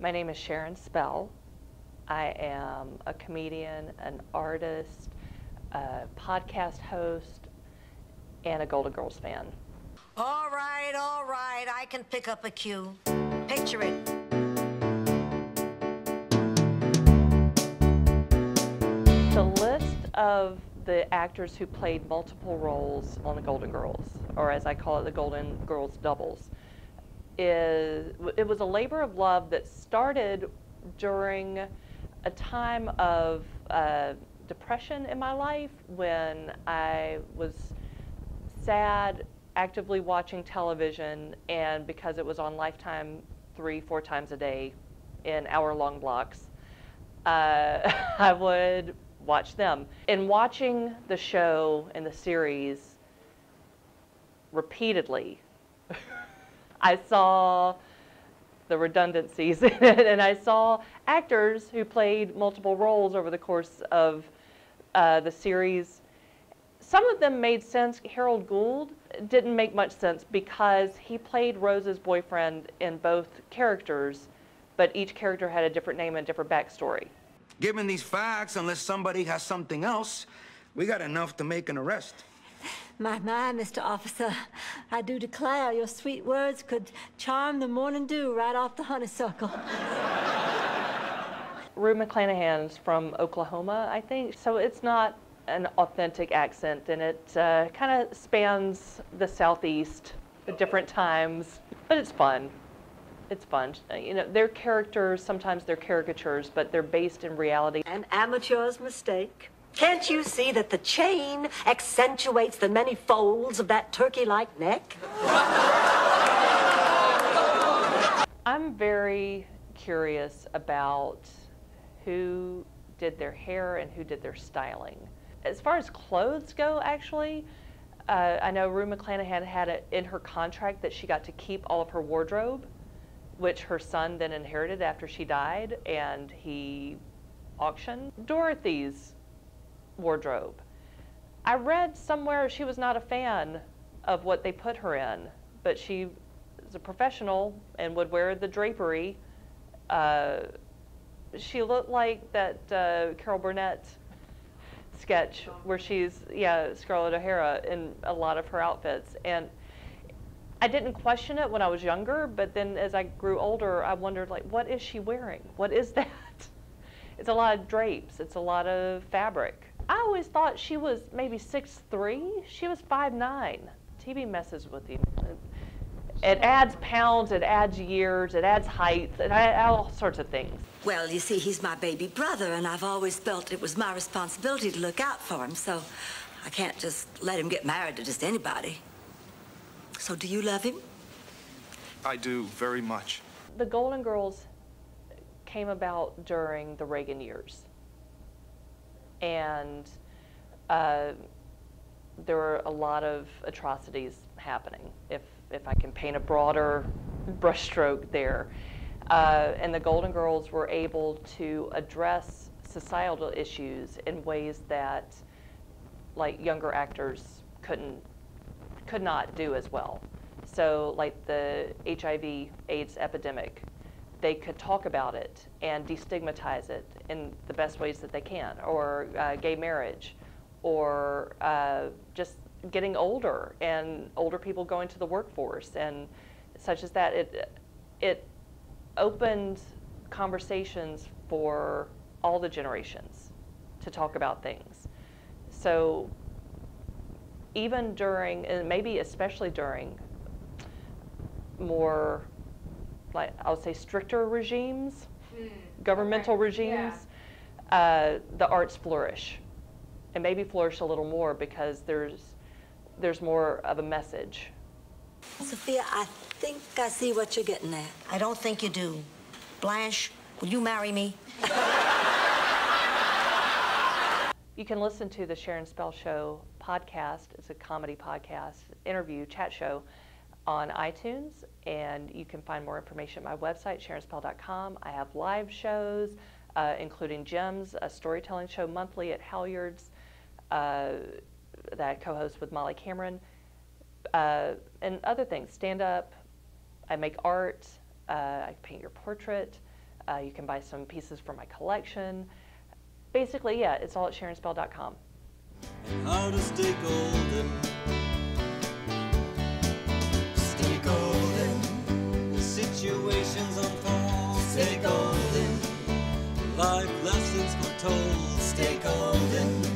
My name is Sharon Spell. I am a comedian, an artist, a podcast host, and a Golden Girls fan. All right, I can pick up a cue. Picture it. The list of the actors who played multiple roles on the Golden Girls, or as I call it, the Golden Girls doubles, it was a labor of love that started during a time of depression in my life when I was sad, actively watching television, and because it was on Lifetime 3-4 times a day in hour-long blocks, I would watch them. In watching the show and the series repeatedly, I saw the redundancies in it, and I saw actors who played multiple roles over the course of the series. Some of them made sense. Harold Gould didn't make much sense because he played Rose's boyfriend in both characters, but each character had a different name and a different backstory. Given these facts, unless somebody has something else, we got enough to make an arrest. My, Mr. Officer, I do declare your sweet words could charm the morning dew right off the honeysuckle. Rue McClanahan's from Oklahoma, I think, so it's not an authentic accent, and it kind of spans the Southeast at different times, but it's fun. It's fun. You know, their characters, sometimes they're caricatures, but they're based in reality. An amateur's mistake. Can't you see that the chain accentuates the many folds of that turkey-like neck? I'm very curious about who did their hair and who did their styling. As far as clothes go, actually, I know Rue McClanahan had it in her contract that she got to keep all of her wardrobe, which her son then inherited after she died, and he auctioned Dorothy's wardrobe. I read somewhere she was not a fan of what they put her in, but she is a professional and would wear the drapery. She looked like that Carol Burnett sketch where she's, Scarlett O'Hara in a lot of her outfits. And I didn't question it when I was younger, but then as I grew older, I wondered, like, what is she wearing? What is that? It's a lot of drapes. It's a lot of fabric. I always thought she was maybe 6'3". She was 5'9". TV messes with you. It adds pounds, it adds years, it adds height, it adds all sorts of things. Well, you see, he's my baby brother, and I've always felt it was my responsibility to look out for him, so I can't just let him get married to just anybody. So do you love him? I do, very much. The Golden Girls came about during the Reagan years. And there were a lot of atrocities happening, if I can paint a broader brushstroke there. And the Golden Girls were able to address societal issues in ways that, like, younger actors could not do as well. So, like the HIV/AIDS epidemic, they could talk about it and destigmatize it in the best ways that they can, or gay marriage, or just getting older and older people going to the workforce and such as that. It opened conversations for all the generations to talk about things. So even during, and maybe especially during, more, like, I would say, stricter regimes, governmental regimes, the arts flourish, and maybe flourish a little more because there's more of a message. Sophia, I think I see what you're getting at. I don't think you do. Blanche, will you marry me? You can listen to the Sharon Spell Show podcast. It's a comedy podcast, interview, chat show on iTunes, and you can find more information at my website, sharonspell.com. I have live shows, including Gems, a storytelling show monthly at Halyards that I co-host with Molly Cameron, and other things, stand up. I make art, I paint your portrait, You can buy some pieces from my collection. Basically, yeah, it's all at SharonSpell.com. And how to stay golden. Stay golden. Situations unfold. Stay golden. Life lessons foretold. Stay golden.